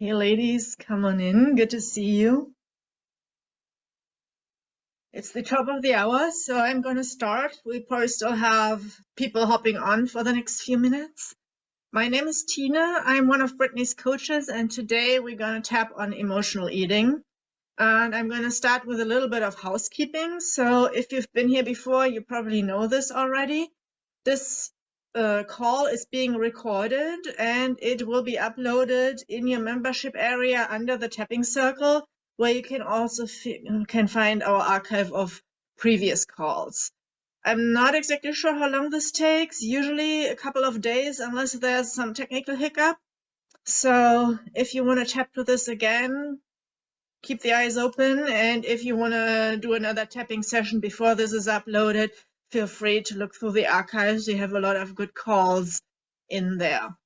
Hey ladies, come on in. Good to see you. It's the top of the hour, so I'm going to start. We probably still have people hopping on for the next few minutes. My name is Tina. I'm one of Brittany's coaches, and today we're going to tap on emotional eating. And I'm going to start with a little bit of housekeeping. So if you've been here before, you probably know this already. This call is being recorded and it will be uploaded in your membership area under the tapping circle, where you can also can find our archive of previous calls. I'm not exactly sure how long this takes, usually a couple of days unless there's some technical hiccup. So if you want to tap to this again, keep the eyes open, and if you want to do another tapping session before this is uploaded, feel free to look through the archives. We have a lot of good calls in there.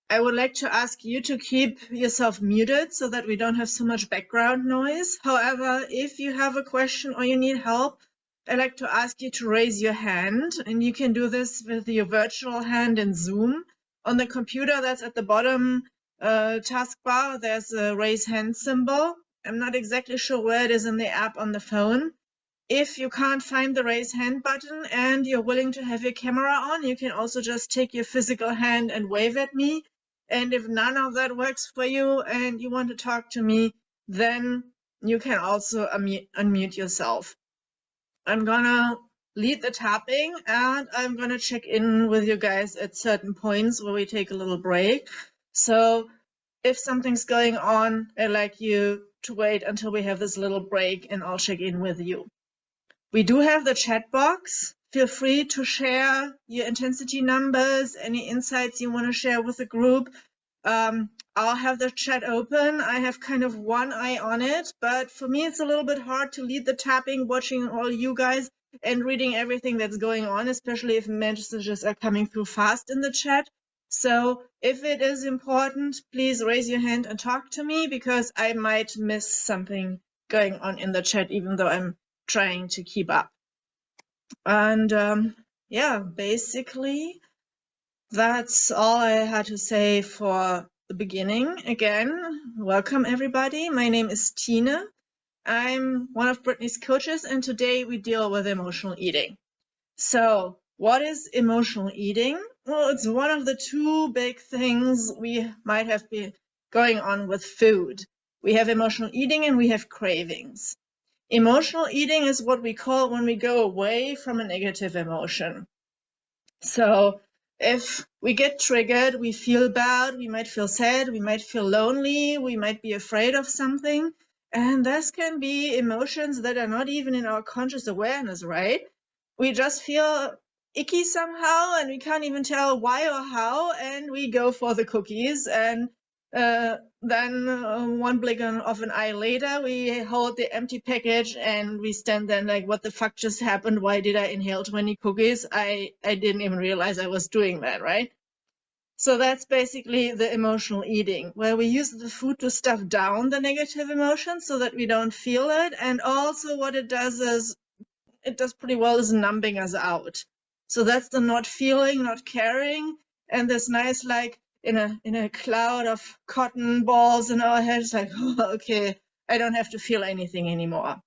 I would like to ask you to keep yourself muted so that we don't have so much background noise. However, if you have a question or you need help, I'd like to ask you to raise your hand, and you can do this with your virtual hand in Zoom. On the computer that's at the bottom taskbar, there's a raise hand symbol. I'm not exactly sure where it is in the app on the phone. If you can't find the raise hand button and you're willing to have your camera on, you can also just take your physical hand and wave at me. And if none of that works for you and you want to talk to me, then you can also unmute yourself. I'm gonna lead the tapping and I'm gonna check in with you guys at certain points where we take a little break. So if something's going on, I'd like you to wait until we have this little break and I'll check in with you. We do have the chat box. Feel free to share your intensity numbers, any insights you want to share with the group. I'll have the chat open. I have kind of one eye on it, but for me, it's a little bit hard to lead the tapping, watching all you guys and reading everything that's going on, especially if messages are coming through fast in the chat. So if it is important, please raise your hand and talk to me, because I might miss something going on in the chat, even though I'm trying to keep up. And yeah, basically that's all I had to say for the beginning. Again, welcome everybody. My name is Tina. I'm one of Brittany's coaches, and today we deal with emotional eating. So what is emotional eating? Well, it's one of the two big things we might have been going on with food. We have emotional eating and we have cravings. Emotional eating is what we call when we go away from a negative emotion. So if we get triggered, we feel bad, we might feel sad, we might feel lonely, we might be afraid of something. And this can be emotions that are not even in our conscious awareness, right? We just feel icky somehow and we can't even tell why or how, and we go for the cookies. And then one blink of an eye later, we hold the empty package and we stand there like, what the fuck just happened? Why did I inhale 20 cookies? I didn't even realize I was doing that, right? So that's basically the emotional eating, where we use the food to stuff down the negative emotions so that we don't feel it. And also what it does is, it does pretty well is numbing us out. So that's the not feeling, not caring, and this nice, like in a cloud of cotton balls in our heads, like, oh, okay, I don't have to feel anything anymore.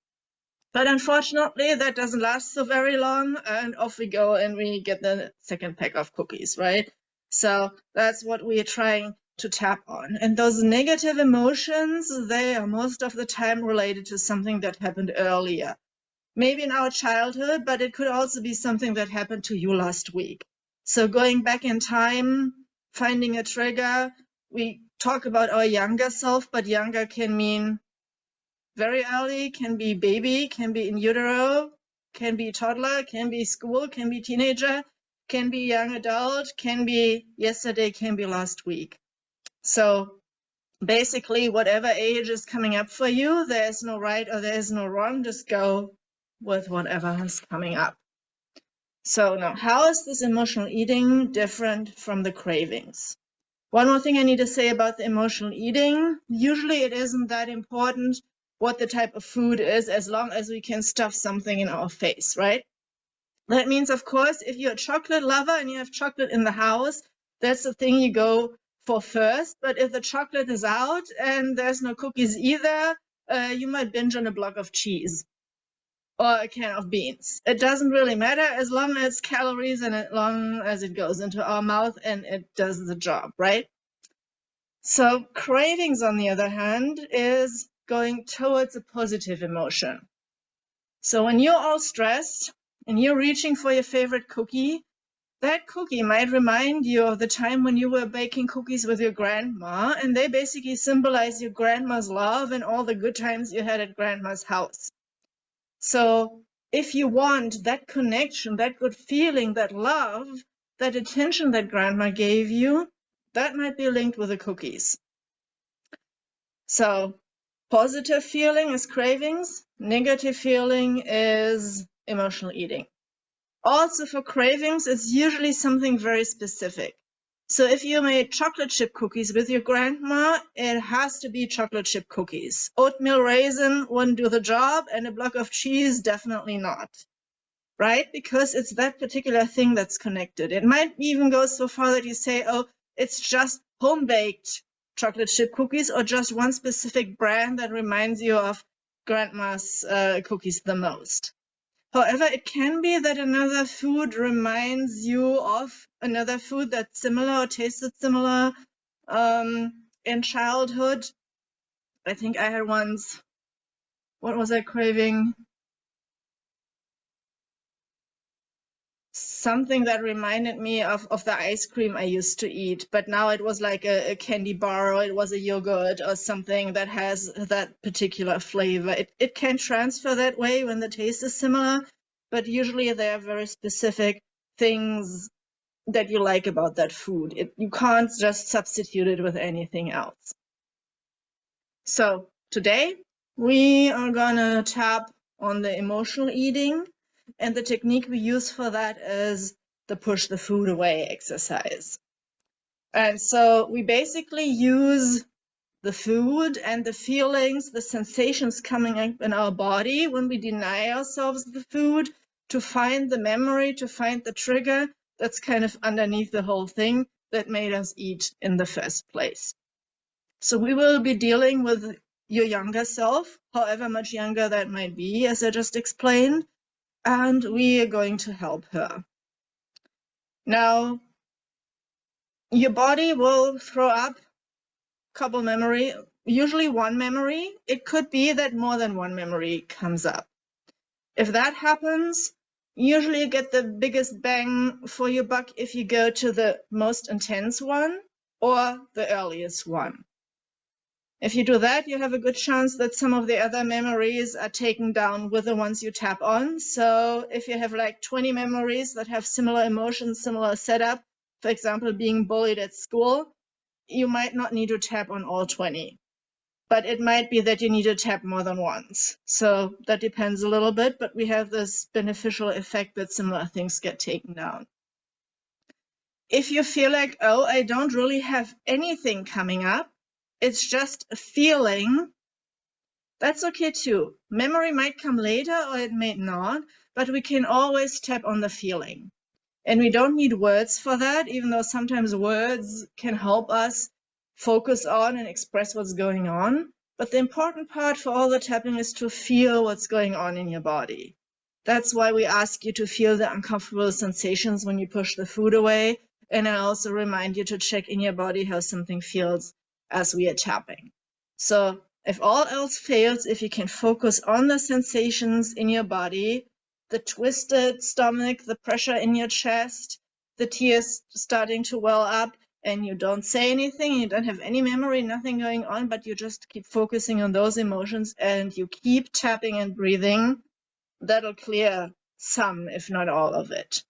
But unfortunately, that doesn't last so very long, and off we go and we get the second pack of cookies, right? So that's what we are trying to tap on. And those negative emotions, they are most of the time related to something that happened earlier. Maybe in our childhood, but it could also be something that happened to you last week. So going back in time, finding a trigger, we talk about our younger self, but younger can mean very early, can be baby, can be in utero, can be toddler, can be school, can be teenager, can be young adult, can be yesterday, can be last week. So basically, whatever age is coming up for you, there's no right or there's no wrong. Just go with whatever is coming up. So now, how is this emotional eating different from the cravings? One more thing I need to say about the emotional eating. Usually it isn't that important what the type of food is, as long as we can stuff something in our face, right? That means, of course, if you're a chocolate lover and you have chocolate in the house, that's the thing you go for first, but if the chocolate is out and there's no cookies either, you might binge on a block of cheese or a can of beans. It doesn't really matter as long as calories and as long as it goes into our mouth and it does the job, right? So cravings, on the other hand, is going towards a positive emotion. So when you're all stressed and you're reaching for your favorite cookie, that cookie might remind you of the time when you were baking cookies with your grandma, and they basically symbolize your grandma's love and all the good times you had at grandma's house. So if you want that connection, that good feeling, that love, that attention that grandma gave you, that might be linked with the cookies. So positive feeling is cravings, negative feeling is emotional eating. Also for cravings, it's usually something very specific. So if you made chocolate chip cookies with your grandma, it has to be chocolate chip cookies. Oatmeal raisin wouldn't do the job, and a block of cheese definitely not, right? Because it's that particular thing that's connected. It might even go so far that you say, oh, it's just home-baked chocolate chip cookies or just one specific brand that reminds you of grandma's cookies the most. However, it can be that another food reminds you of another food that's similar or tasted similar in childhood. I think I had once, what was I craving? Something that reminded me of the ice cream I used to eat, but now it was like a candy bar or it was a yogurt or something that has that particular flavor. It can transfer that way when the taste is similar, but usually there are very specific things that you like about that food. You can't just substitute it with anything else. So today we are gonna tap on the emotional eating, and the technique we use for that is the push the food away exercise. And so we basically use the food and the feelings, the sensations coming up in our body when we deny ourselves the food to find the memory, to find the trigger that's kind of underneath the whole thing that made us eat in the first place. So we will be dealing with your younger self, however much younger that might be, as I just explained, and we are going to help her. Now, your body will throw up a couple memory, usually one memory. It could be that more than one memory comes up. If that happens, usually you get the biggest bang for your buck if you go to the most intense one or the earliest one. If you do that, you have a good chance that some of the other memories are taken down with the ones you tap on. So if you have like 20 memories that have similar emotions, similar setup, for example, being bullied at school, you might not need to tap on all 20. But it might be that you need to tap more than once. So that depends a little bit, but we have this beneficial effect that similar things get taken down. If you feel like, oh, I don't really have anything coming up, it's just a feeling, that's okay too. Memory might come later or it may not, but we can always tap on the feeling. And we don't need words for that, even though sometimes words can help us focus on and express what's going on. But the important part for all the tapping is to feel what's going on in your body. That's why we ask you to feel the uncomfortable sensations when you push the food away. And I also remind you to check in your body how something feels as we are tapping. So if all else fails, if you can focus on the sensations in your body, the twisted stomach, the pressure in your chest, the tears starting to well up, and you don't say anything, you don't have any memory, nothing going on, but you just keep focusing on those emotions and you keep tapping and breathing, that'll clear some, if not all of it.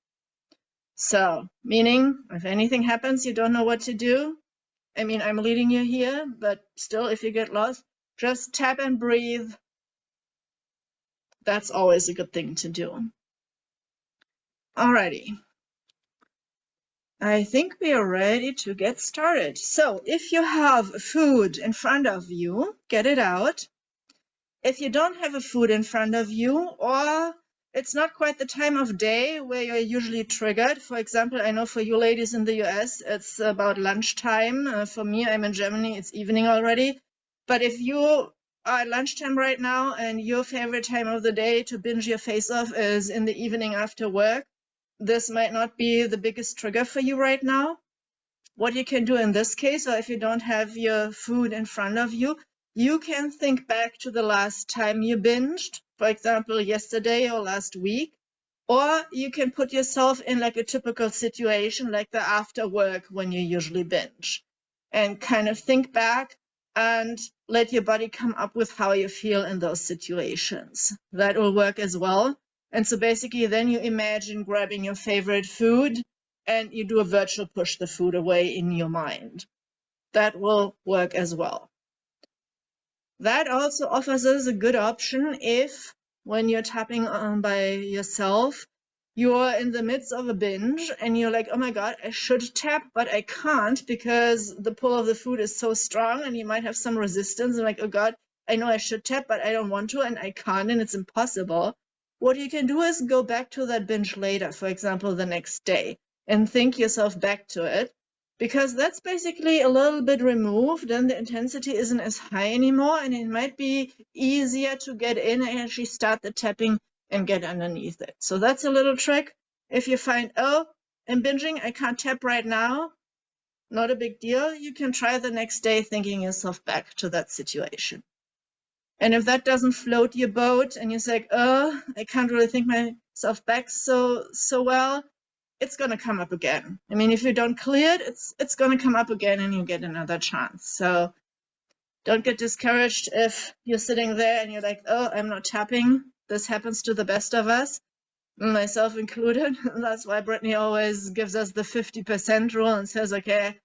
So, meaning, if anything happens, you don't know what to do. I mean, I'm leading you here, but still, if you get lost, just tap and breathe. That's always a good thing to do. Alrighty. I think we are ready to get started. So if you have food in front of you, get it out. If you don't have a food in front of you, or it's not quite the time of day where you're usually triggered. For example, I know for you ladies in the US, it's about lunchtime. For me, I'm in Germany, it's evening already. But if you are at lunchtime right now and your favorite time of the day to binge your face off is in the evening after work, this might not be the biggest trigger for you right now. What you can do in this case, or if you don't have your food in front of you, you can think back to the last time you binged, for example, yesterday or last week, or you can put yourself in like a typical situation, like the after work when you usually binge, and kind of think back and let your body come up with how you feel in those situations. That will work as well. And so basically then you imagine grabbing your favorite food and you do a virtual push the food away in your mind. That will work as well. That also offers us a good option if, when you're tapping by yourself, you're in the midst of a binge and you're like, oh my God, I should tap, but I can't because the pull of the food is so strong and you might have some resistance and like, oh God, I know I should tap, but I don't want to and I can't and it's impossible. What you can do is go back to that binge later, for example, the next day, and think yourself back to it, because that's basically a little bit removed and the intensity isn't as high anymore, and it might be easier to get in and actually start the tapping and get underneath it. So that's a little trick. If you find, oh, I'm binging, I can't tap right now, not a big deal. You can try the next day thinking yourself back to that situation. And if that doesn't float your boat and you say, oh, I can't really think myself back so well, it's going to come up again. I mean, if you don't clear it, it's going to come up again and you get another chance. So don't get discouraged if you're sitting there and you're like, oh, I'm not tapping. This happens to the best of us, myself included. That's why Brittany always gives us the 50% rule and says, okay,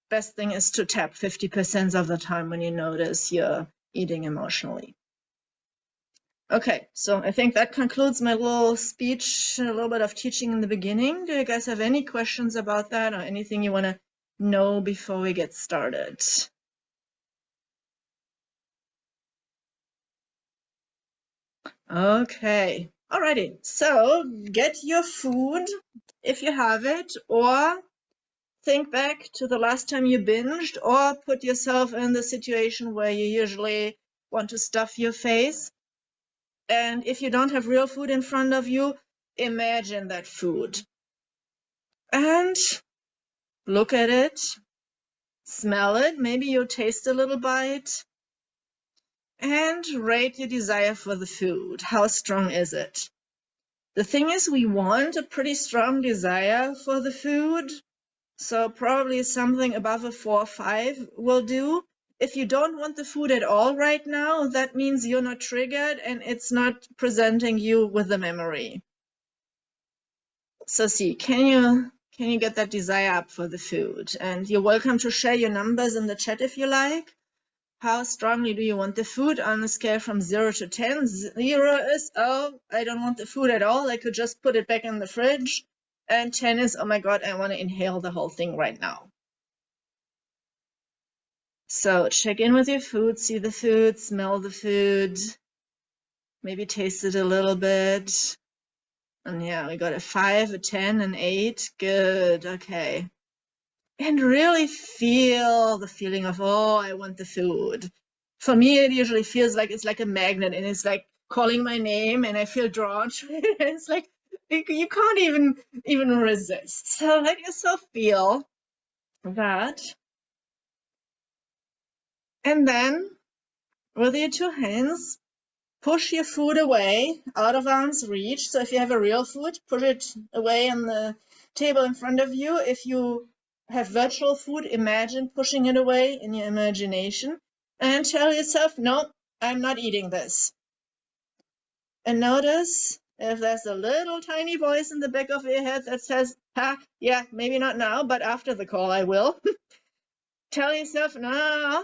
best thing is to tap 50% of the time when you notice you're eating emotionally. Okay, so I think that concludes my little speech, a little bit of teaching in the beginning. Do you guys have any questions about that or anything you want to know before we get started? Okay, alrighty. So get your food if you have it, or think back to the last time you binged, or put yourself in the situation where you usually want to stuff your face. And if you don't have real food in front of you, imagine that food. And look at it, smell it, maybe you'll taste a little bite, and rate your desire for the food. How strong is it? The thing is, we want a pretty strong desire for the food, so probably something above a 4 or 5 will do. If you don't want the food at all right now, that means you're not triggered and it's not presenting you with the memory. So see, can you get that desire up for the food? And you're welcome to share your numbers in the chat if you like. How strongly do you want the food on a scale from 0 to 10? 0 is, oh, I don't want the food at all. I could just put it back in the fridge. And 10 is, oh my God, I want to inhale the whole thing right now. So check in with your food, see the food, smell the food, maybe taste it a little bit. And yeah, we got a 5, a 10, an 8. Good, okay. And really feel the feeling of, oh, I want the food. For me, it usually feels like it's like a magnet and it's like calling my name and I feel drawn to it. It's like you can't even resist. So let yourself feel that. And then with your 2 hands, push your food away out of arm's reach. So if you have a real food, put it away on the table in front of you. If you have virtual food, imagine pushing it away in your imagination and tell yourself, no, I'm not eating this. And notice if there's a little tiny voice in the back of your head that says, yeah, maybe not now, but after the call I will. Tell yourself, no,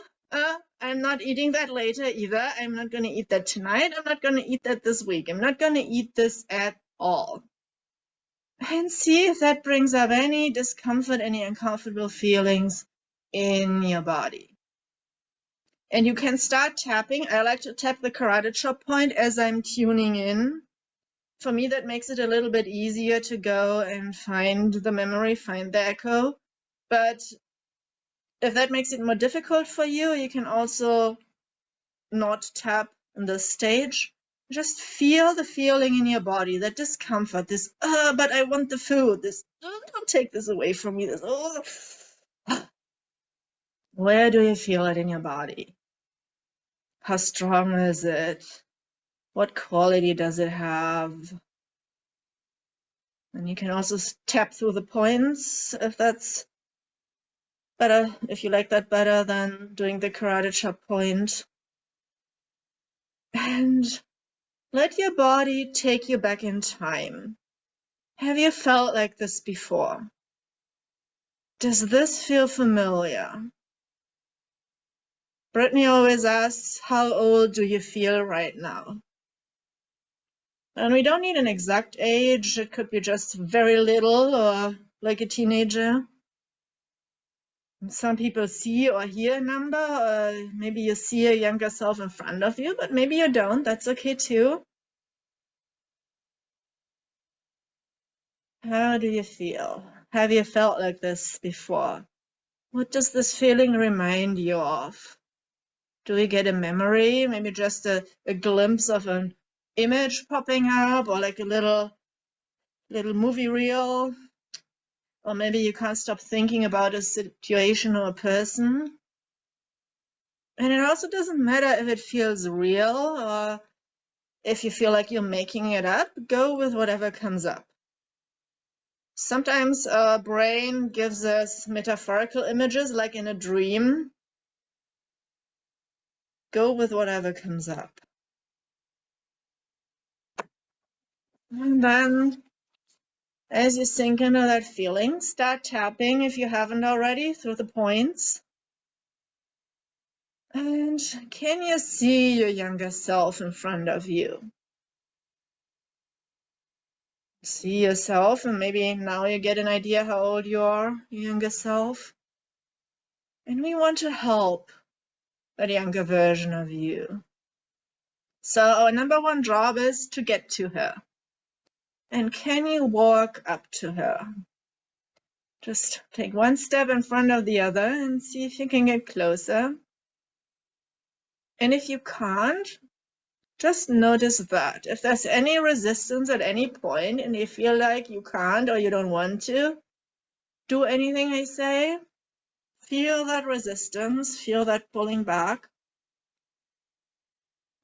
I'm not eating that later either. I'm not going to eat that tonight. I'm not going to eat that this week. I'm not going to eat this at all. And see if that brings up any discomfort, any uncomfortable feelings in your body. And you can start tapping. I like to tap the carotid chop point as I'm tuning in. For me, that makes it a little bit easier to go and find the memory, find the echo. But if that makes it more difficult for you, you can also not tap in this stage. Just feel the feeling in your body, that discomfort, this, but I want the food, this, don't take this away from me, this, Where do you feel it in your body? How strong is it? What quality does it have? And you can also tap through the points if that's better, if you like that better than doing the karate chop point. And let your body take you back in time. Have you felt like this before? Does this feel familiar? Brittany always asks, how old do you feel right now? And we don't need an exact age. It could be just very little or like a teenager. Some people see or hear a number, or maybe you see a younger self in front of you, but maybe you don't. That's okay too. How do you feel? Have you felt like this before? What does this feeling remind you of? Do we get a memory? Maybe just a glimpse of an image popping up, or like a little movie reel? Or maybe you can't stop thinking about a situation or a person. And it also doesn't matter if it feels real or if you feel like you're making it up. Go with whatever comes up. Sometimes our brain gives us metaphorical images, like in a dream. Go with whatever comes up. And then, as you sink into that feeling, start tapping, if you haven't already, through the points. And can you see your younger self in front of you? See yourself, and maybe now you get an idea how old you are, your younger self. And we want to help that younger version of you. So our number one job is to get to her. And can you walk up to her? Just take one step in front of the other and see if you can get closer. And if you can't, just notice that. If there's any resistance at any point and you feel like you can't or you don't want to do anything I say, feel that resistance, feel that pulling back.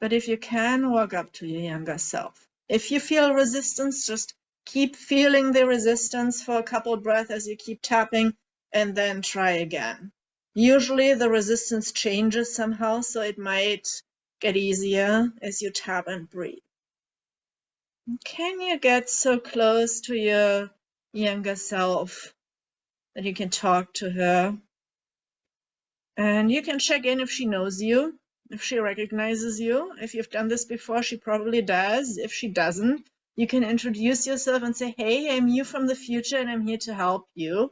But if you can, walk up to your younger self. If you feel resistance, just keep feeling the resistance for a couple of breaths as you keep tapping, and then try again. Usually the resistance changes somehow, so it might get easier as you tap and breathe. Can you get so close to your younger self that you can talk to her? And you can check in if she knows you, if she recognizes you. If you've done this before, she probably does. If she doesn't, you can introduce yourself and say, hey, I'm you from the future and I'm here to help you.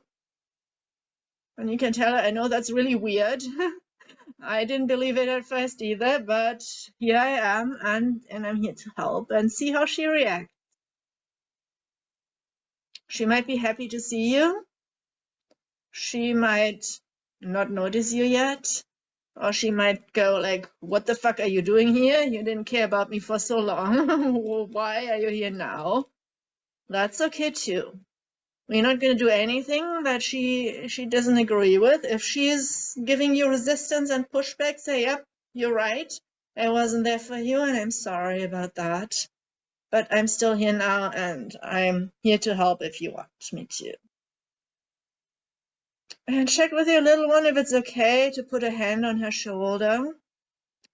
And you can tell her, I know that's really weird. I didn't believe it at first either, but here I am and I'm here to help, and see how she reacts. She might be happy to see you. She might not notice you yet. Or she might go like, what the fuck are you doing here? You didn't care about me for so long. Why are you here now? That's okay too. We're not going to do anything that she doesn't agree with. If she's giving you resistance and pushback, say, yep, you're right. I wasn't there for you and I'm sorry about that. But I'm still here now and I'm here to help if you want me to. And check with your little one if it's okay to put a hand on her shoulder.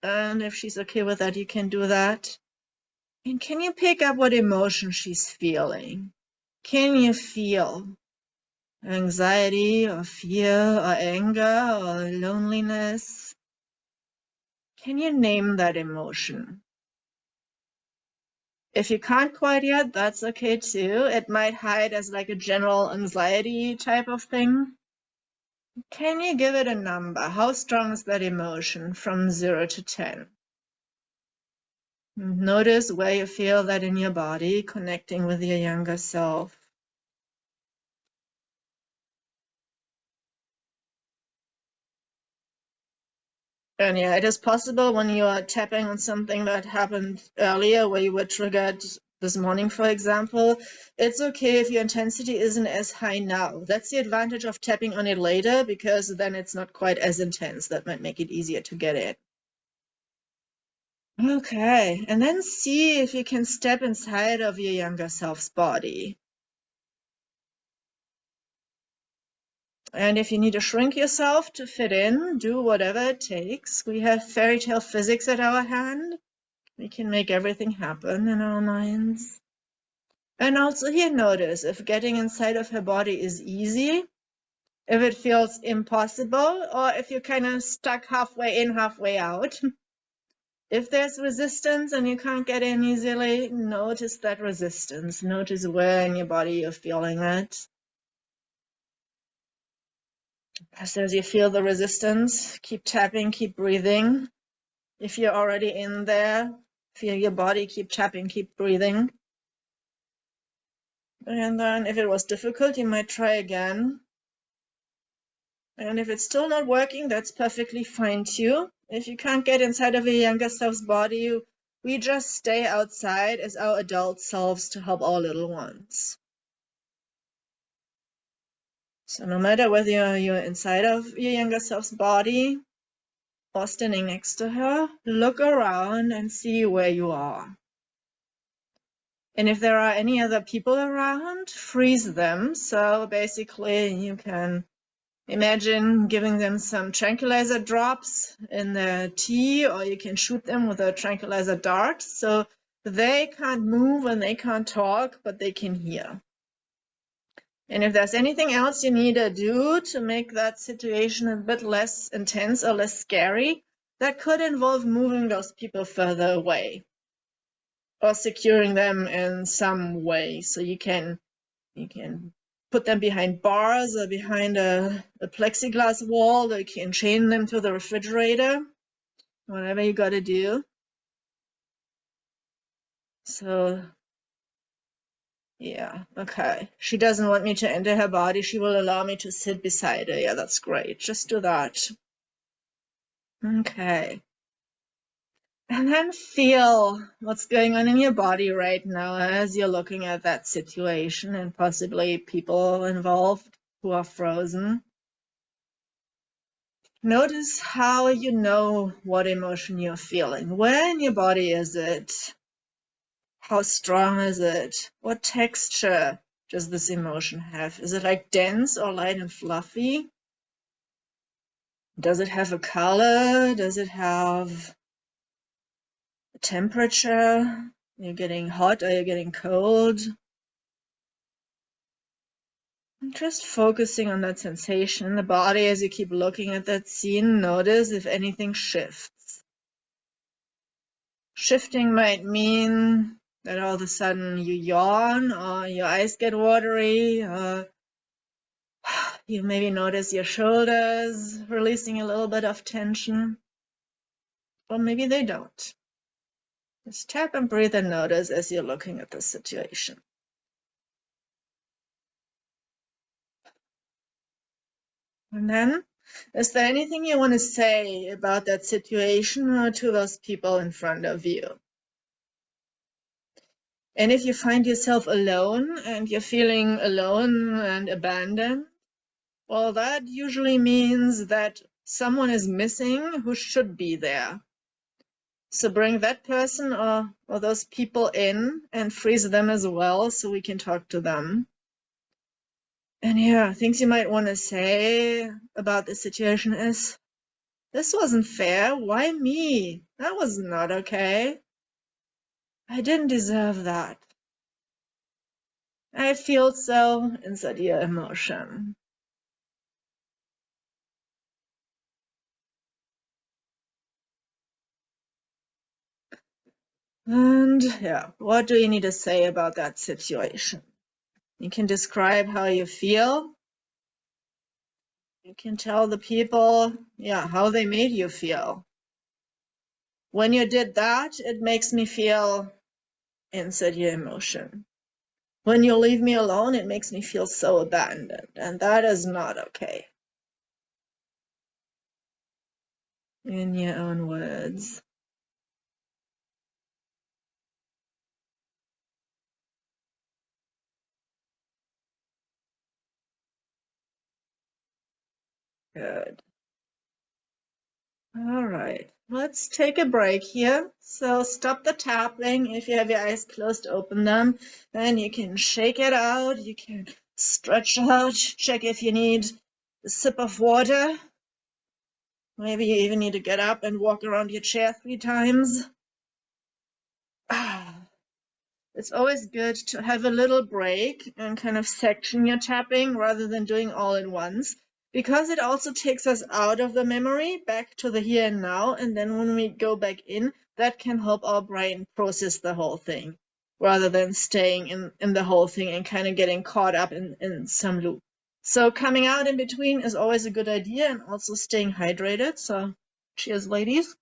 And if she's okay with that, you can do that. And can you pick up what emotion she's feeling? Can you feel anxiety or fear or anger or loneliness? Can you name that emotion? If you can't quite yet, that's okay too. It might hide as like a general anxiety type of thing. Can you give it a number? How strong is that emotion from 0 to 10? Notice where you feel that in your body, connecting with your younger self. And yeah, it is possible when you are tapping on something that happened earlier where you were triggered this morning, for example, it's okay if your intensity isn't as high now. That's the advantage of tapping on it later, because then it's not quite as intense. That might make it easier to get it. Okay, and then see if you can step inside of your younger self's body. And if you need to shrink yourself to fit in, do whatever it takes. We have fairy tale physics at our hand. We can make everything happen in our minds. And also here, notice if getting inside of her body is easy, if it feels impossible, or if you're kind of stuck halfway in, halfway out. If there's resistance and you can't get in easily, notice that resistance. Notice where in your body you're feeling it. As you feel the resistance, keep tapping, keep breathing. If you're already in there, feel your body, keep tapping, keep breathing. And then if it was difficult, you might try again. And if it's still not working, that's perfectly fine too. If you can't get inside of your younger self's body, we just stay outside as our adult selves to help our little ones. So no matter whether you're inside of your younger self's body or standing next to her, look around and see where you are. And if there are any other people around, freeze them. So basically you can imagine giving them some tranquilizer drops in their tea, or you can shoot them with a tranquilizer dart. So they can't move and they can't talk, but they can hear. And if there's anything else you need to do to make that situation a bit less intense or less scary, that could involve moving those people further away or securing them in some way. So you can put them behind bars or behind a plexiglass wall, or you can chain them to the refrigerator, whatever you got to do. So yeah, okay. She doesn't want me to enter her body. She will allow me to sit beside her. Yeah, that's great. Just do that. Okay. And then feel what's going on in your body right now as you're looking at that situation and possibly people involved who are frozen. Notice how you know what emotion you're feeling. Where in your body is it? How strong is it? What texture does this emotion have? Is it like dense or light and fluffy? Does it have a color? Does it have a temperature? You're getting hot or you're getting cold? Just focusing on that sensation in the body as you keep looking at that scene. Notice if anything shifts. Shifting might mean that all of a sudden you yawn or your eyes get watery, or you maybe notice your shoulders releasing a little bit of tension, or maybe they don't. Just tap and breathe and notice as you're looking at the situation. And then, is there anything you want to say about that situation or to those people in front of you? And if you find yourself alone and you're feeling alone and abandoned, well, that usually means that someone is missing who should be there. So bring that person or those people in and freeze them as well so we can talk to them. And yeah, things you might want to say about the situation is, this wasn't fair. Why me? That was not okay. I didn't deserve that. I feel so, insert your emotion. And yeah, what do you need to say about that situation? You can describe how you feel. You can tell the people, yeah, how they made you feel. When you did that, it makes me feel insert your emotion. When you leave me alone, it makes me feel so abandoned, and that is not okay. In your own words. Good. All right, let's take a break here. So stop the tapping. If you have your eyes closed, open them. Then you can shake it out. You can stretch out. Check if you need a sip of water. Maybe you even need to get up and walk around your chair 3 times. It's always good to have a little break and kind of section your tapping rather than doing all at once, because it also takes us out of the memory back to the here and now, and then when we go back in, that can help our brain process the whole thing rather than staying in the whole thing and kind of getting caught up in some loop. So coming out in between is always a good idea, and also staying hydrated. So cheers, ladies.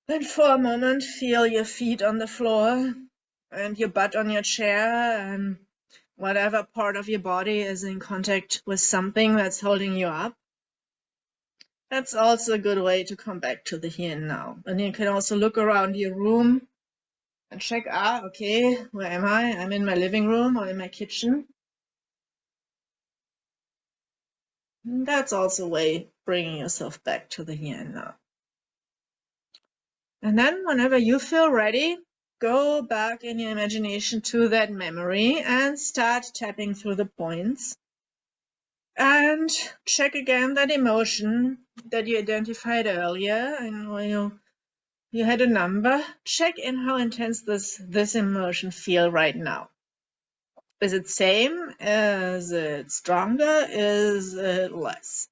Then for a moment, feel your feet on the floor and your butt on your chair, and whatever part of your body is in contact with something that's holding you up. That's also a good way to come back to the here and now. And you can also look around your room and check, okay, where am I? I'm in my living room or in my kitchen. And that's also a way bringing yourself back to the here and now. And then whenever you feel ready, go back in your imagination to that memory and start tapping through the points. And check again that emotion that you identified earlier, and where you had a number. Check in how intense this emotion feel right now. Is it same? Is it stronger? Is it less?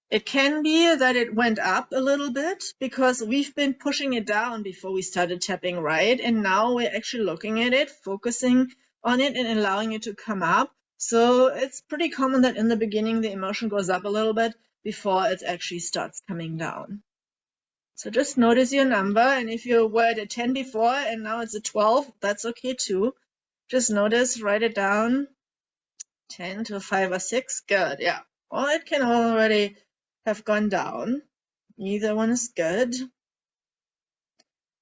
It can be that it went up a little bit because we've been pushing it down before we started tapping, right? And now we're actually looking at it, focusing on it, and allowing it to come up. So it's pretty common that in the beginning the emotion goes up a little bit before it actually starts coming down. So just notice your number, and if you were at a 10 before and now it's a 12, that's okay too. Just notice, write it down, 10 to 5 or 6, good, yeah. Well, it can already have gone down. Either one is good.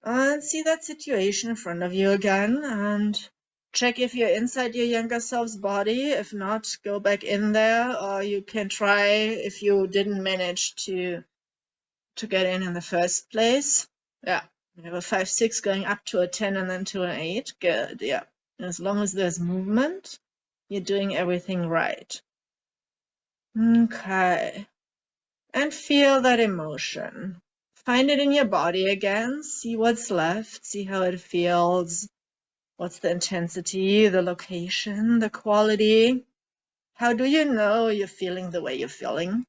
And see that situation in front of you again, and check if you're inside your younger self's body. If not, go back in there, or you can try if you didn't manage to get in the first place. Yeah, you have a 5, 6 going up to a 10 and then to an 8. Good, yeah. As long as there's movement, you're doing everything right. Okay. And feel that emotion. Find it in your body again. See what's left. See how it feels. What's the intensity, the location, the quality? How do you know you're feeling the way you're feeling?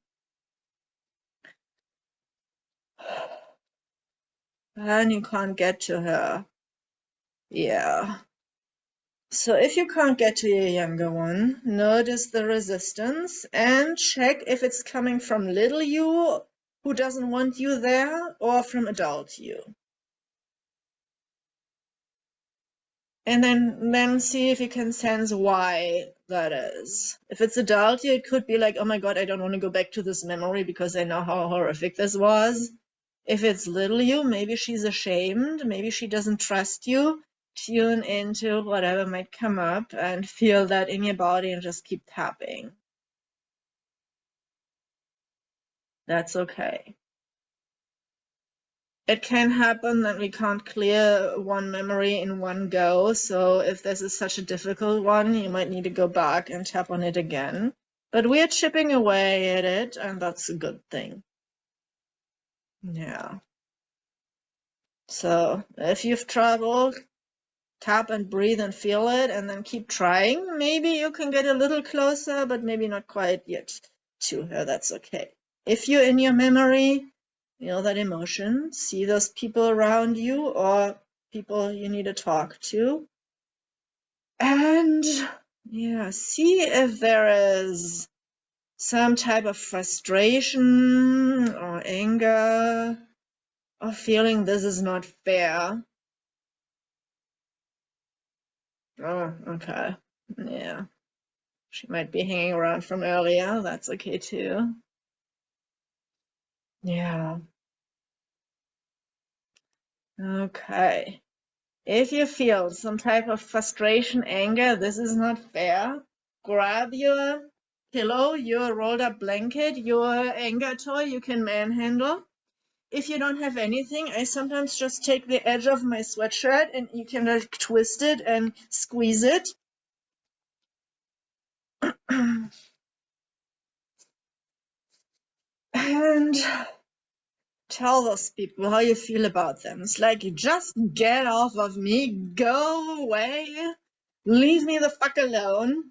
And you can't get to her. Yeah. So if you can't get to your younger one, notice the resistance and check if it's coming from little you who doesn't want you there or from adult you. And then see if you can sense why that is. If it's adult you, it could be like, oh my God, I don't want to go back to this memory because I know how horrific this was. If it's little you, maybe she's ashamed, maybe she doesn't trust you. Tune into whatever might come up and feel that in your body and just keep tapping. That's okay. It can happen that we can't clear one memory in one go, so if this is such a difficult one, you might need to go back and tap on it again. But we're chipping away at it, and that's a good thing. Yeah. So if you've trouble, tap and breathe and feel it, and then keep trying. Maybe you can get a little closer, but maybe not quite yet to her. That's okay. If you're in your memory, feel that emotion, see those people around you or people you need to talk to. And yeah, see if there is some type of frustration or anger or feeling this is not fair. Oh, okay. Yeah. She might be hanging around from earlier. That's okay too. Yeah. Okay. If you feel some type of frustration, anger, this is not fair, grab your pillow, your rolled up blanket, your anger toy you can manhandle. If you don't have anything, I sometimes just take the edge of my sweatshirt and you can like twist it and squeeze it. And tell those people how you feel about them. It's like, just get off of me, go away, leave me the fuck alone.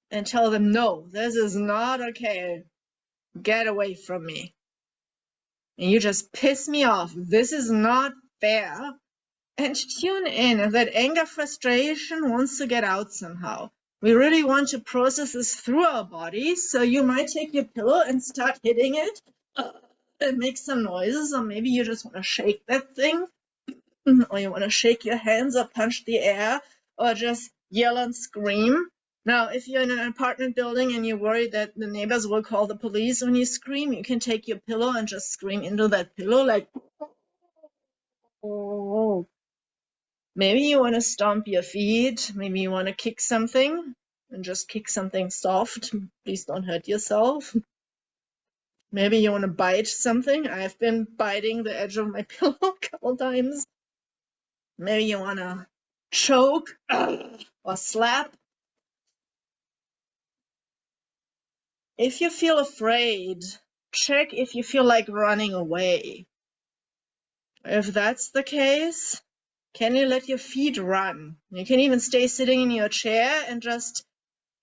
And tell them, no, this is not okay. Get away from me. And you just piss me off. This is not fair. And tune in if that anger, frustration wants to get out somehow. We really want to process this through our bodies. So you might take your pillow and start hitting it and make some noises, or maybe you just want to shake that thing, or you want to shake your hands or punch the air, or just yell and scream. Now, if you're in an apartment building and you're worried that the neighbors will call the police when you scream, you can take your pillow and just scream into that pillow like, oh. Maybe you want to stomp your feet. Maybe you want to kick something and just kick something soft. Please don't hurt yourself. Maybe you want to bite something. I've been biting the edge of my pillow a couple times. Maybe you want to choke or slap. If you feel afraid, check if you feel like running away. If that's the case, can you let your feet run? You can even stay sitting in your chair and just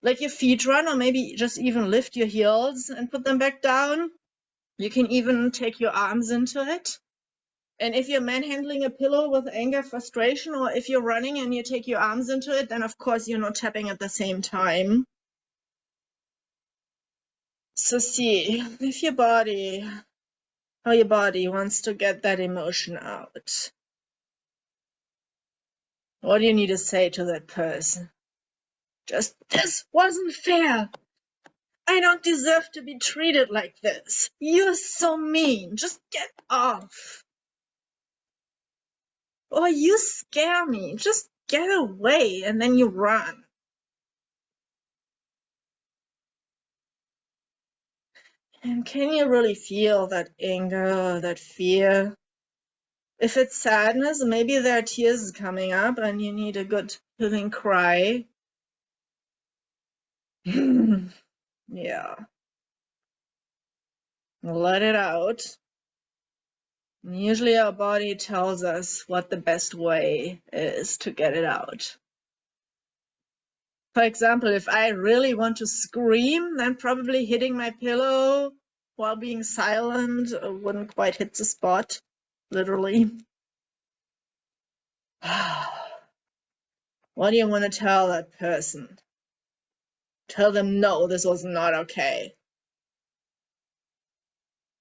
let your feet run, or maybe just even lift your heels and put them back down. You can even take your arms into it. And if you're manhandling a pillow with anger, frustration, or if you're running and you take your arms into it, then of course you're not tapping at the same time. So see if your body, how your body wants to get that emotion out. What do you need to say to that person? Just, this wasn't fair. I don't deserve to be treated like this. You're so mean. Just get off. Or you scare me. Just get away, and then you run. And can you really feel that anger, that fear? If it's sadness, maybe there are tears coming up and you need a good healing cry. Yeah. Let it out. And usually our body tells us what the best way is to get it out. For example, if I really want to scream, then probably hitting my pillow while being silent wouldn't quite hit the spot, literally. What do you want to tell that person? Tell them, no, this was not okay.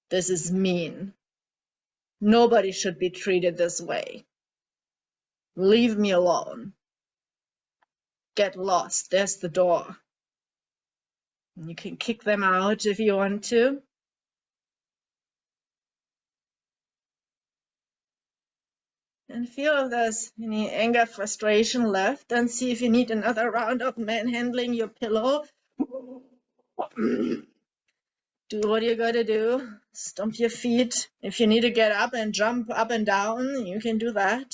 This is mean. Nobody should be treated this way. Leave me alone. Get lost. There's the door. And you can kick them out if you want to. And feel if there's any anger, frustration left, and see if you need another round of manhandling your pillow. Do what you gotta do. Stomp your feet. If you need to get up and jump up and down, you can do that.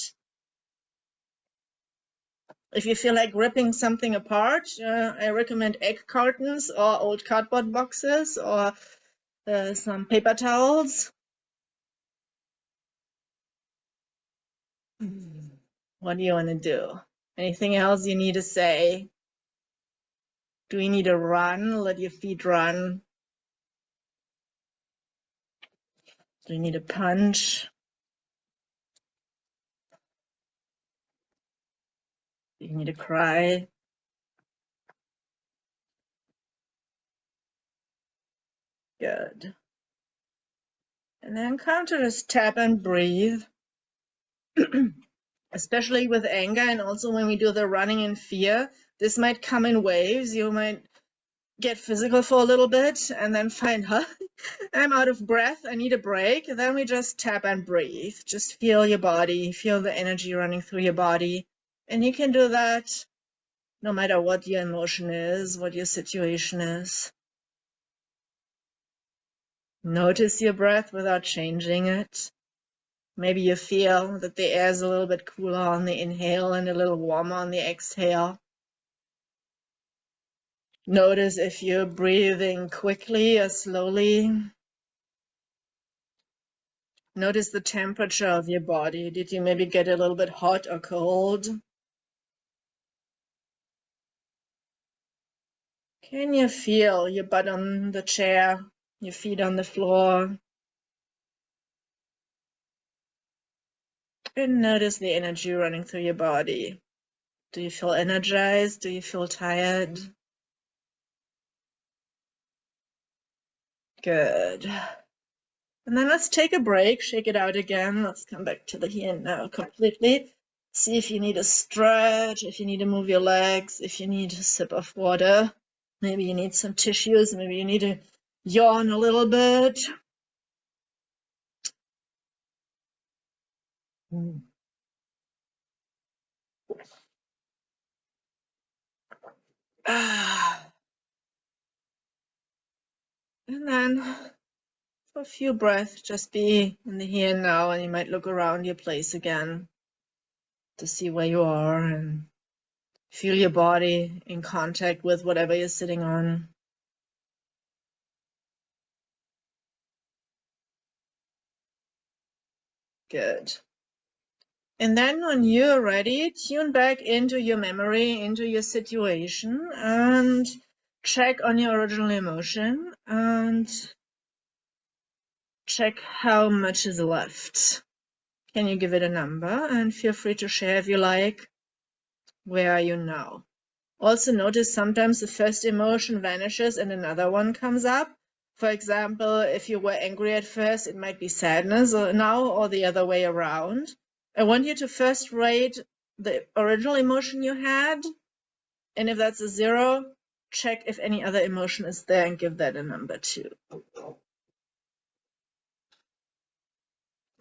If you feel like ripping something apart, I recommend egg cartons or old cardboard boxes or some paper towels. What do you want to do? Anything else you need to say? Do you need to run? Let your feet run. Do you need a punch? You need to cry. Good. And then come to this tap and breathe. Especially with anger, and also when we do the running in fear, this might come in waves. You might get physical for a little bit and then find, I'm out of breath, I need a break. And then we just tap and breathe. Just feel your body, feel the energy running through your body. And you can do that no matter what your emotion is, what your situation is. Notice your breath without changing it. Maybe you feel that the air is a little bit cooler on the inhale and a little warmer on the exhale. Notice if you're breathing quickly or slowly. Notice the temperature of your body. Did you maybe get a little bit hot or cold? Can you feel your butt on the chair, your feet on the floor? And notice the energy running through your body. Do you feel energized? Do you feel tired? Good. And then let's take a break, shake it out again. Let's come back to the here and now completely. See if you need a stretch, if you need to move your legs, if you need a sip of water. Maybe you need some tissues, maybe you need to yawn a little bit. And then for a few breaths, just be in the here and now, and you might look around your place again to see where you are and feel your body in contact with whatever you're sitting on. Good. And then when you're ready, tune back into your memory, into your situation, and check on your original emotion and check how much is left. Can you give it a number? And feel free to share if you like. Where are you now? Also notice sometimes the first emotion vanishes and another one comes up. For example, if you were angry at first, it might be sadness now, or the other way around. I want you to first rate the original emotion you had, and if that's a 0, check if any other emotion is there and give that a number too.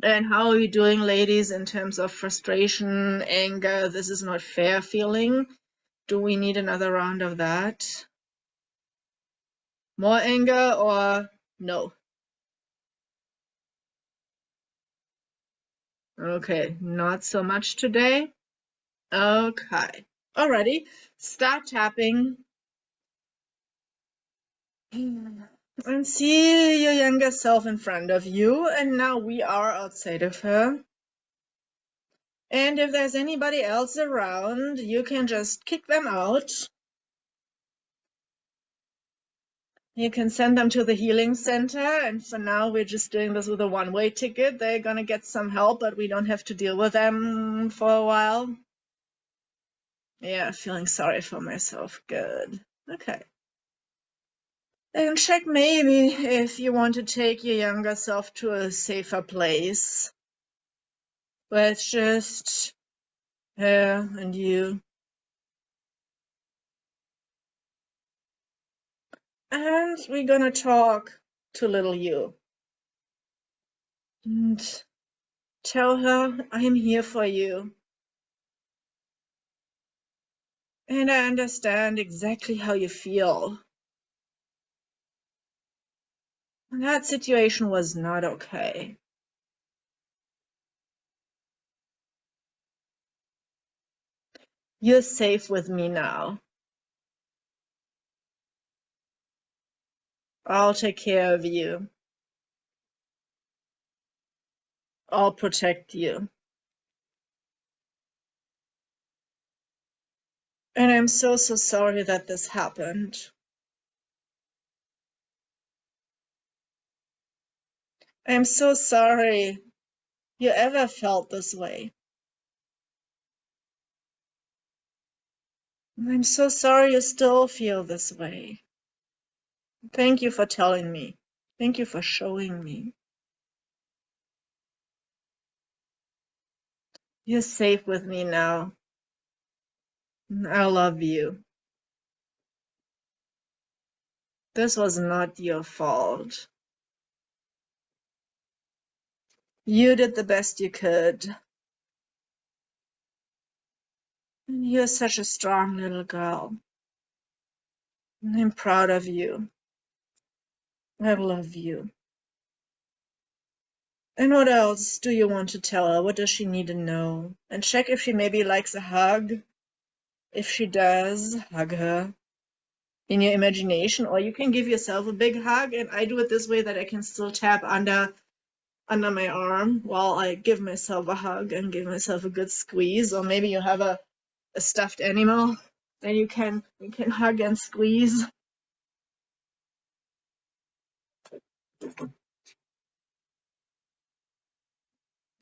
And how are you doing, ladies, in terms of frustration, anger, this is not fair feeling? Do we need another round of that? More anger or no? Okay, not so much today. Okay, alrighty, start tapping. And see your younger self in front of you, and now we are outside of her. And if there's anybody else around, you can just kick them out. You can send them to the healing center, and for now we're just doing this with a one-way ticket. They're gonna get some help, but we don't have to deal with them for a while. Yeah, feeling sorry for myself. Good. Okay. And check maybe if you want to take your younger self to a safer place where it's just her and you. And we're gonna talk to little you. And tell her I'm here for you. And I understand exactly how you feel. And that situation was not okay. You're safe with me now. I'll take care of you. I'll protect you. And I'm so sorry that this happened. I'm so sorry you ever felt this way. I'm so sorry you still feel this way. Thank you for telling me. Thank you for showing me. You're safe with me now. I love you. This was not your fault. You did the best you could. And you're such a strong little girl. And I'm proud of you. I love you. And what else do you want to tell her? What does she need to know? And check if she maybe likes a hug. If she does, hug her in your imagination, or you can give yourself a big hug. And I do it this way that I can still tap under my arm while I give myself a hug and give myself a good squeeze. Or maybe you have a stuffed animal that you can hug and squeeze.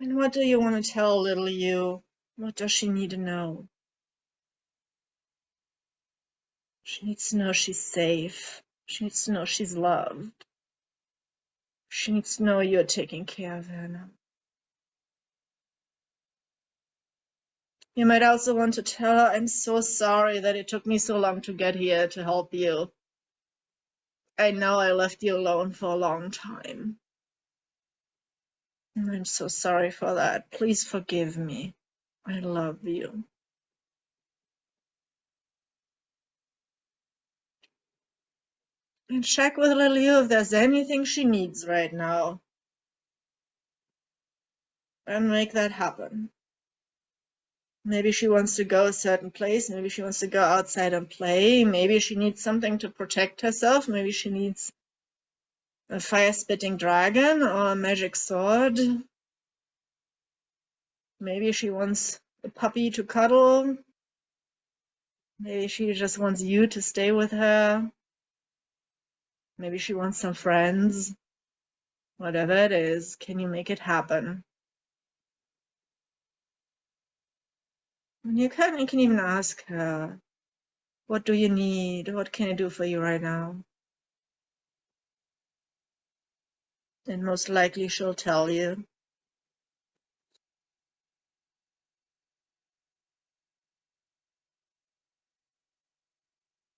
And what do you want to tell little you? What does she need to know? She needs to know she's safe. She needs to know she's loved. She needs to know you're taking care of her now. You might also want to tell her, I'm so sorry that it took me so long to get here to help you. I know I left you alone for a long time. And I'm so sorry for that. Please forgive me. I love you. And check with little you if there's anything she needs right now. And make that happen. Maybe she wants to go a certain place. Maybe she wants to go outside and play. Maybe she needs something to protect herself. Maybe she needs a fire-spitting dragon or a magic sword. Maybe she wants a puppy to cuddle. Maybe she just wants you to stay with her. Maybe she wants some friends. Whatever it is, can you make it happen? And you can even ask her, what do you need? What can I do for you right now? And most likely she'll tell you.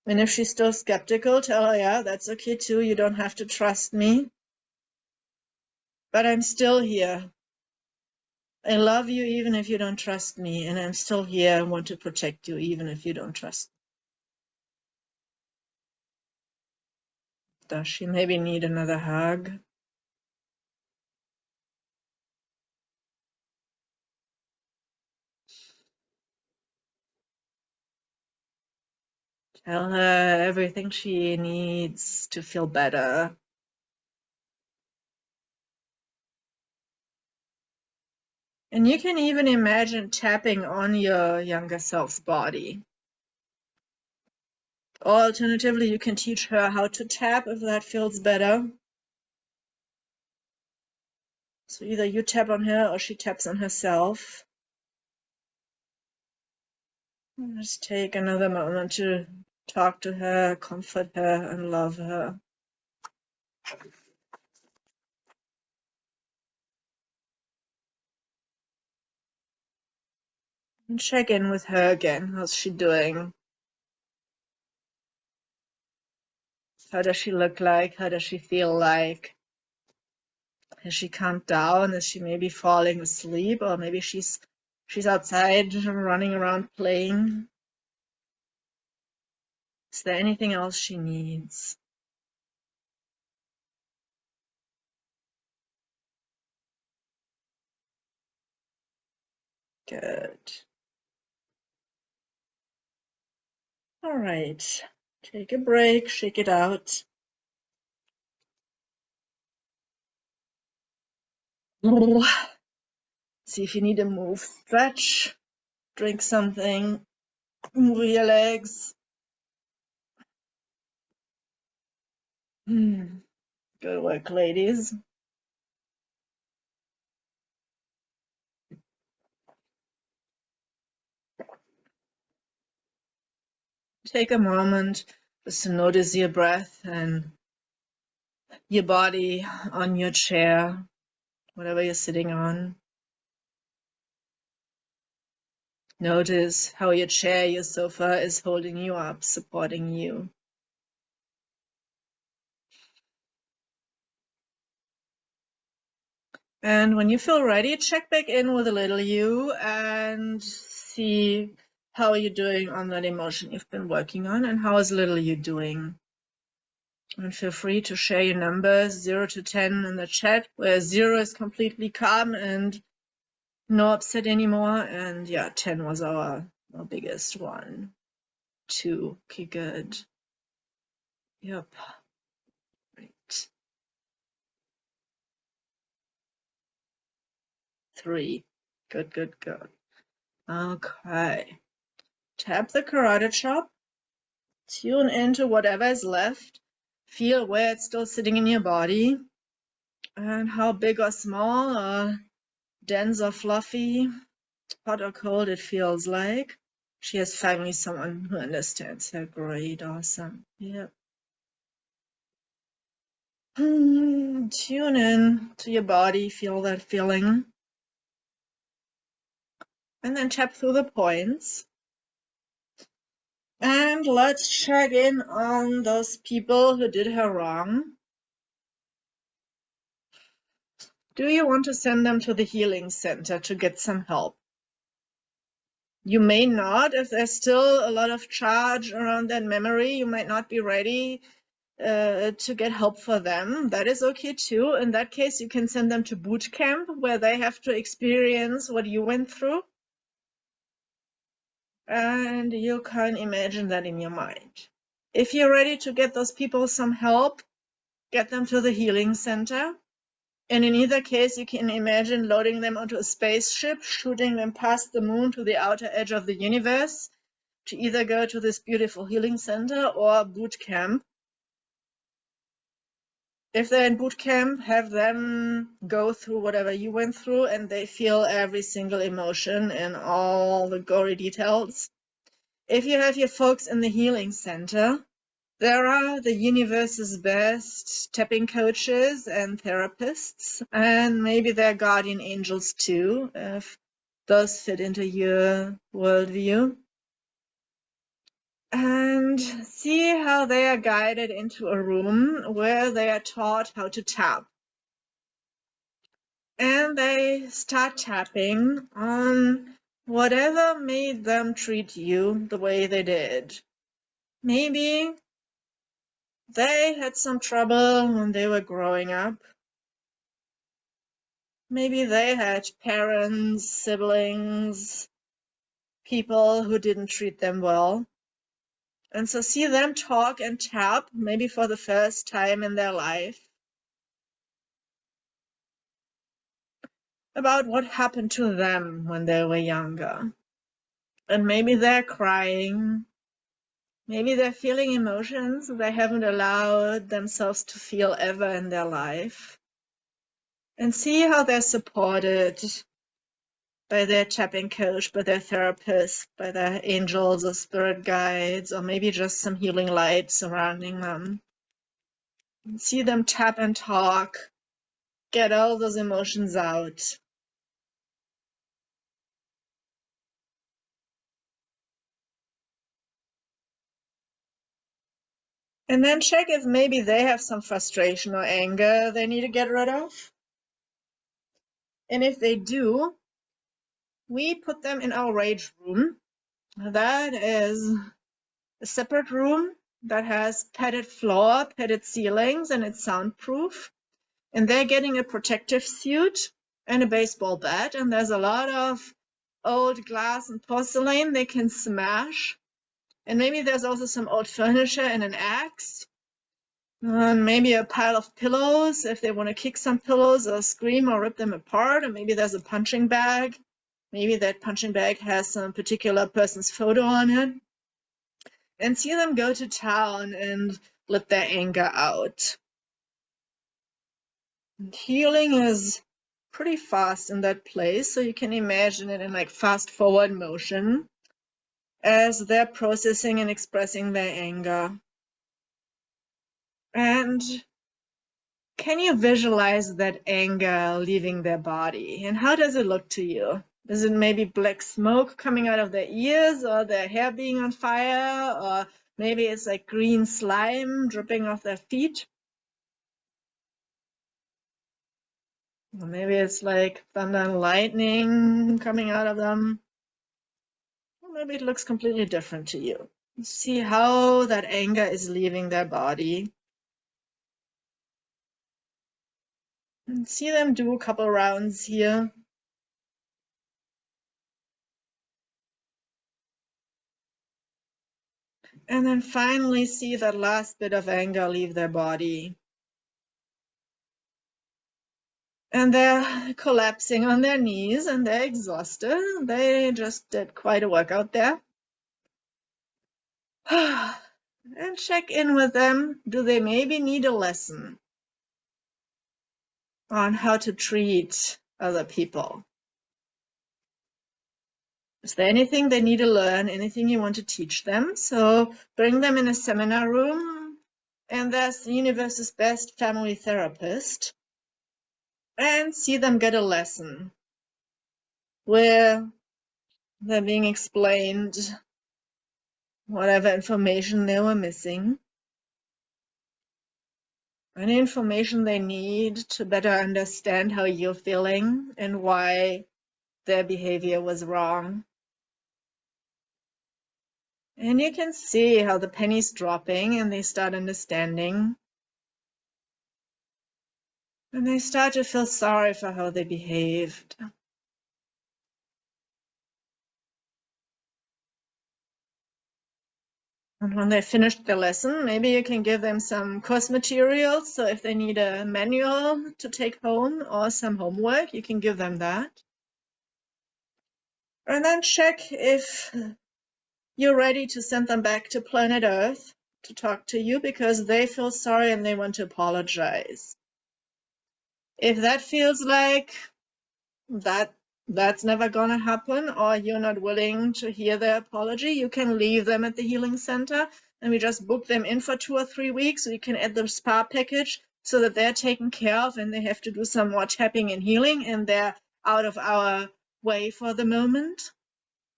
And if she's still skeptical, tell her, yeah, that's okay too. You don't have to trust me. But I'm still here. I love you even if you don't trust me. And I'm still here. I want to protect you even if you don't trust me. Does she maybe need another hug? Tell her everything she needs to feel better. And you can even imagine tapping on your younger self's body. Or alternatively, you can teach her how to tap if that feels better. So either you tap on her or she taps on herself. Just take another moment to talk to her, comfort her, and love her. And check in with her again. How's she doing? How does she look like? How does she feel like? Has she calmed down? Is she maybe falling asleep? Or maybe she's outside running around playing? Is there anything else she needs? Good. All right. Take a break, shake it out. See if you need to move, stretch, drink something, move your legs. Good work, ladies. take a moment just to notice your breath and your body on your chair, whatever you're sitting on. Notice how your chair, your sofa is holding you up, supporting you. And when you feel ready, check back in with a little you and see how you're doing on that emotion you've been working on, and how is little you doing. And feel free to share your numbers 0 to 10 in the chat, where 0 is completely calm and no upset anymore, and yeah, 10 was our biggest one. 2, okay, good. Yep. Right. 3, good, good, good. Okay. Tap the carotid chop. Tune into whatever is left. Feel where it's still sitting in your body, and how big or small, or dense or fluffy, hot or cold it feels like. She has finally someone who understands her. Great, awesome. Yep. Tune in to your body, feel that feeling. And then tap through the points. And let's check in on those people who did her wrong. Do you want to send them to the healing center to get some help? You may not, if there's still a lot of charge around that memory, you might not be ready to get help for them. That is okay too. In that case, you can send them to boot camp, where they have to experience what you went through. And you can imagine that in your mind. If you're ready to get those people some help, get them to the healing center. And in either case, you can imagine loading them onto a spaceship, shooting them past the moon to the outer edge of the universe, to either go to this beautiful healing center or boot camp. If they're in boot camp, have them go through whatever you went through, and they feel every single emotion and all the gory details. If you have your folks in the healing center, there are the universe's best tapping coaches and therapists, and maybe they're guardian angels too, if those fit into your worldview. And see how they are guided into a room where they are taught how to tap. And they start tapping on whatever made them treat you the way they did. Maybe they had some trouble when they were growing up. Maybe they had parents, siblings, people who didn't treat them well. And so see them talk and tap, maybe for the first time in their life, about what happened to them when they were younger. And maybe they're crying. Maybe they're feeling emotions they haven't allowed themselves to feel ever in their life. And see how they're supported by their tapping coach, by their therapist, by their angels or spirit guides, or maybe just some healing light surrounding them. And see them tap and talk, get all those emotions out. And then check if maybe they have some frustration or anger they need to get rid of. And if they do, we put them in our rage room. That is a separate room that has padded floor, padded ceilings, and it's soundproof. And they're getting a protective suit and a baseball bat. And there's a lot of old glass and porcelain they can smash. And maybe there's also some old furniture and an axe. Maybe a pile of pillows if they want to kick some pillows or scream or rip them apart. And maybe there's a punching bag. Maybe that punching bag has some particular person's photo on it. And see them go to town and let their anger out. And healing is pretty fast in that place, so you can imagine it in like fast forward motion. as they're processing and expressing their anger. And can you visualize that anger leaving their body? And how does it look to you? Is it maybe black smoke coming out of their ears, or their hair being on fire, or maybe it's like green slime dripping off their feet? Or maybe it's like thunder and lightning coming out of them. Or maybe it looks completely different to you. See how that anger is leaving their body. And see them do a couple rounds here. And then finally see that last bit of anger leave their body. And they're collapsing on their knees and they're exhausted. They just did quite a workout there. And check in with them. Do they maybe need a lesson on how to treat other people? Is there anything they need to learn, anything you want to teach them? So bring them in a seminar room, and there's the universe's best family therapist, and see them get a lesson where they're being explained whatever information they were missing, any information they need to better understand how you're feeling and why their behavior was wrong. And you can see how the penny's dropping and they start understanding. And they start to feel sorry for how they behaved. And when they finished the lesson, maybe you can give them some course materials. So if they need a manual to take home or some homework, you can give them that. And then check if you're ready to send them back to planet Earth to talk to you because they feel sorry and they want to apologize. If that feels like that's never gonna happen, or you're not willing to hear their apology, you can leave them at the healing center and we just book them in for 2 or 3 weeks. We can add the spa package so that they're taken care of and they have to do some more tapping and healing and they're out of our way for the moment.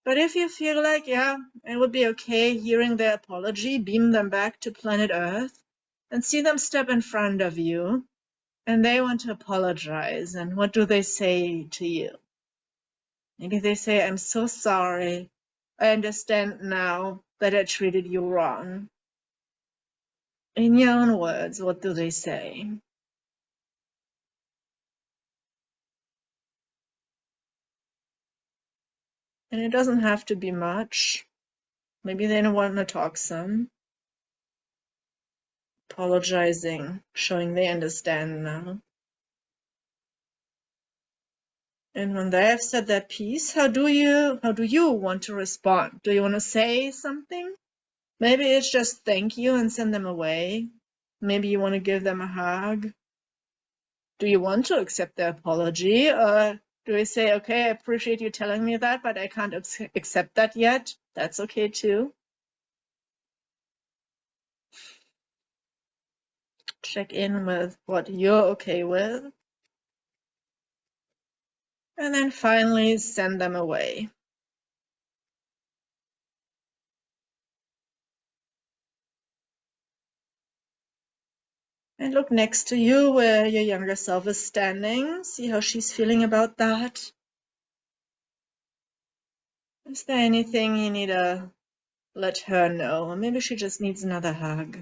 But if you feel like, yeah, it would be okay hearing their apology, beam them back to planet Earth and see them step in front of you and they want to apologize. And what do they say to you? Maybe they say, I'm so sorry. I understand now that I treated you wrong. In your own words, what do they say? And it doesn't have to be much. Maybe they don't want to talk some. Apologizing, showing they understand now. And when they have said their piece, how do you want to respond? Do you want to say something? Maybe it's just thank you and send them away. Maybe you want to give them a hug. Do you want to accept their apology? Or do we say, okay, I appreciate you telling me that, but I can't accept that yet? That's okay too. Check in with what you're okay with. And then finally send them away. And look next to you where your younger self is standing. See how she's feeling about that. Is there anything you need to let her know? Or maybe she just needs another hug.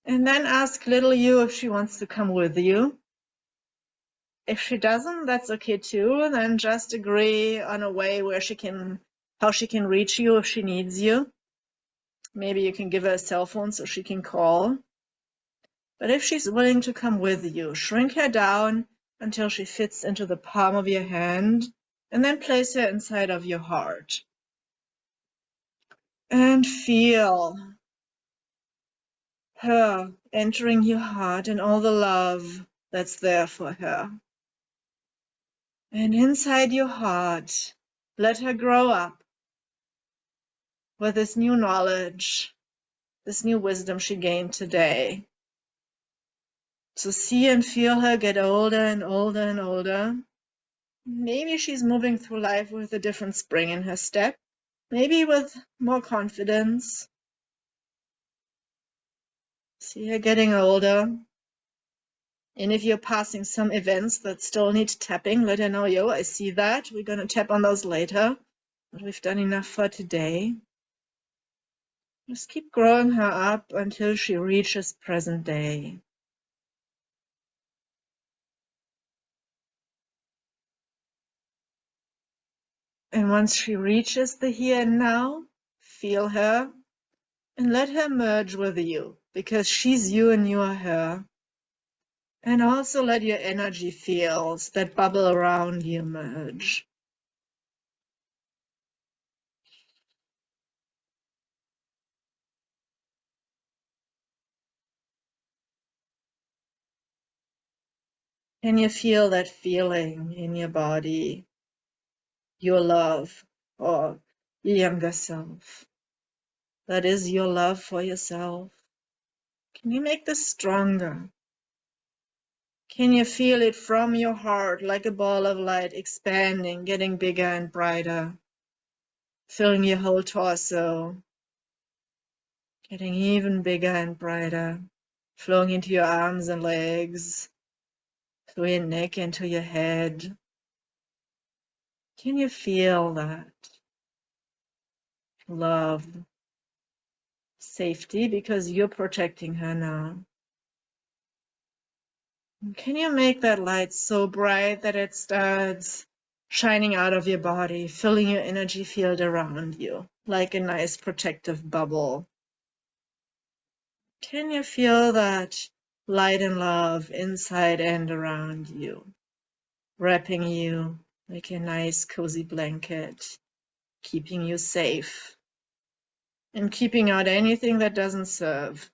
And then ask little you if she wants to come with you. If she doesn't, that's okay too. Then just agree on a way where how she can reach you if she needs you. Maybe you can give her a cell phone so she can call. But if she's willing to come with you, shrink her down until she fits into the palm of your hand, and then place her inside of your heart. And feel her entering your heart and all the love that's there for her. And inside your heart, let her grow up with this new knowledge, this new wisdom she gained today. To see and feel her get older and older and older. Maybe she's moving through life with a different spring in her step, maybe with more confidence. See her getting older. And if you're passing some events that still need tapping, let her know, yo, I see that. We're going to tap on those later. But we've done enough for today. Just keep growing her up until she reaches present day. And once she reaches the here and now, feel her and let her merge with you, because she's you and you are her. And also let your energy fields that bubble around you merge. Can you feel that feeling in your body? Your love for your younger self. That is your love for yourself. Can you make this stronger? Can you feel it from your heart like a ball of light expanding, getting bigger and brighter, filling your whole torso, getting even bigger and brighter, flowing into your arms and legs, through your neck into your head? Can you feel that? Love, safety, because you're protecting her now. Can you make that light so bright that it starts shining out of your body, filling your energy field around you, like a nice protective bubble? Can you feel that light and love inside and around you, wrapping you like a nice cozy blanket, keeping you safe and keeping out anything that doesn't serve?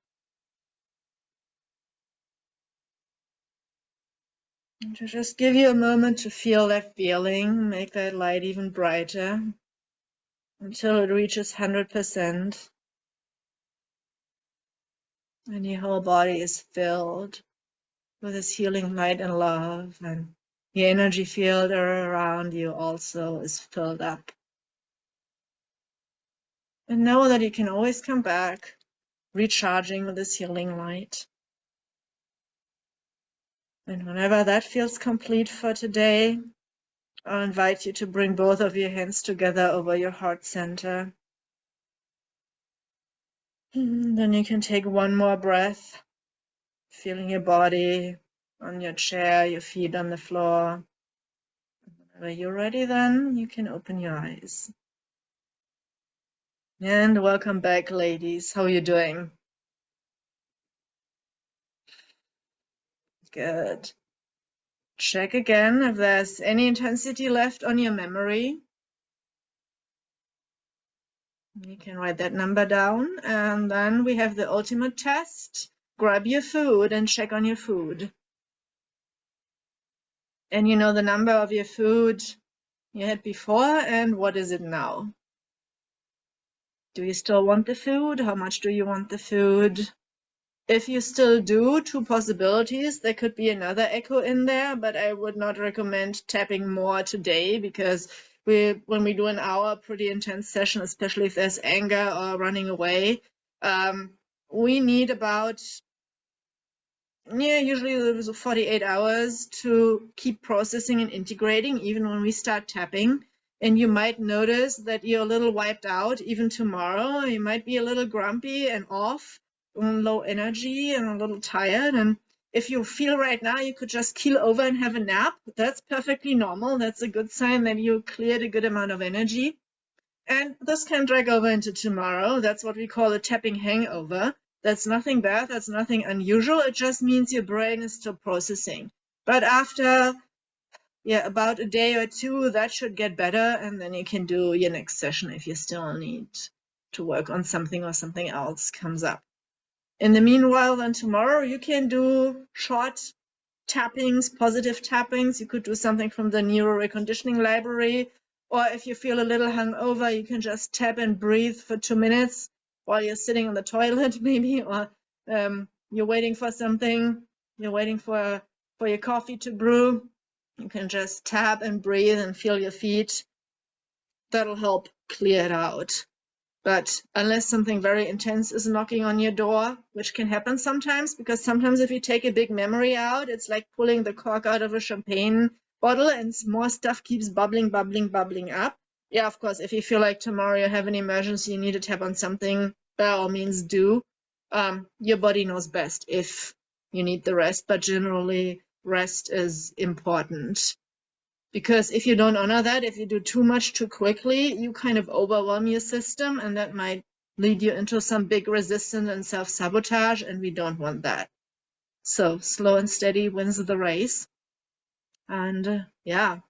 And to just give you a moment to feel that feeling, make that light even brighter until it reaches 100%. And your whole body is filled with this healing light and love, and your energy field around you also is filled up. And know that you can always come back, recharging with this healing light. And whenever that feels complete for today, I'll invite you to bring both of your hands together over your heart center. Then you can take one more breath, feeling your body on your chair, your feet on the floor. Whenever you're ready, then you can open your eyes. And welcome back, ladies. How are you doing? Good. Check again if there's any intensity left on your memory. You can write that number down, and then we have the ultimate test. Grab your food and check on your food. And you know the number of your food you had before, and what is it now? Do you still want the food? How much do you want the food? If you still do, two possibilities. There could be another echo in there, but I would not recommend tapping more today, because when we do an hour pretty intense session, especially if there's anger or running away, we need about usually 48 hours to keep processing and integrating, even when we start tapping. And you might notice that you're a little wiped out even tomorrow. You might be a little grumpy and off, low energy and a little tired. And if you feel right now you could just keel over and have a nap, that's perfectly normal. That's a good sign that you cleared a good amount of energy. And this can drag over into tomorrow. That's what we call a tapping hangover. That's nothing bad. That's nothing unusual. It just means your brain is still processing. But after about a day or two, that should get better. And then you can do your next session if you still need to work on something or something else comes up. In the meanwhile, then tomorrow you can do short tappings, positive tappings. You could do something from the neuro reconditioning library. Or if you feel a little hungover, you can just tap and breathe for 2 minutes while you're sitting on the toilet, maybe, or you're waiting for something, you're waiting for your coffee to brew. You can just tap and breathe and feel your feet. That'll help clear it out. But unless something very intense is knocking on your door, which can happen sometimes, because sometimes if you take a big memory out, it's like pulling the cork out of a champagne bottle and more stuff keeps bubbling up. Yeah, of course, if you feel like tomorrow you have an emergency, you need to tap on something, by all means do. Your body knows best if you need the rest, but generally rest is important. Because if you don't honor that, if you do too much too quickly, you kind of overwhelm your system, and that might lead you into some big resistance and self-sabotage, and we don't want that. So slow and steady wins the race. And yeah.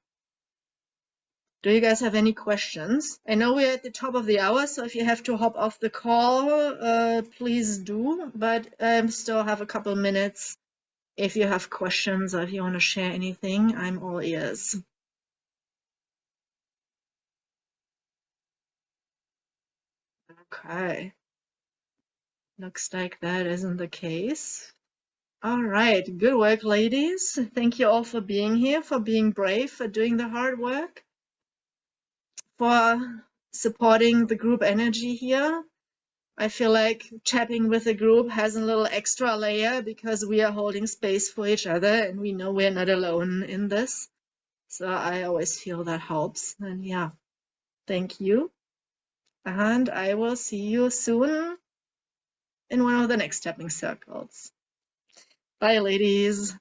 Do you guys have any questions? I know we're at the top of the hour, so if you have to hop off the call, please do. But I still have a couple minutes. If you have questions or if you want to share anything, I'm all ears. Okay. Looks like that isn't the case. All right, good work, ladies. Thank you all for being here, for being brave, for doing the hard work, for supporting the group energy here. I feel like chatting with the group has a little extra layer because we are holding space for each other and we know we're not alone in this. So I always feel that helps. And yeah, thank you. And I will see you soon in one of the next tapping circles. Bye, ladies.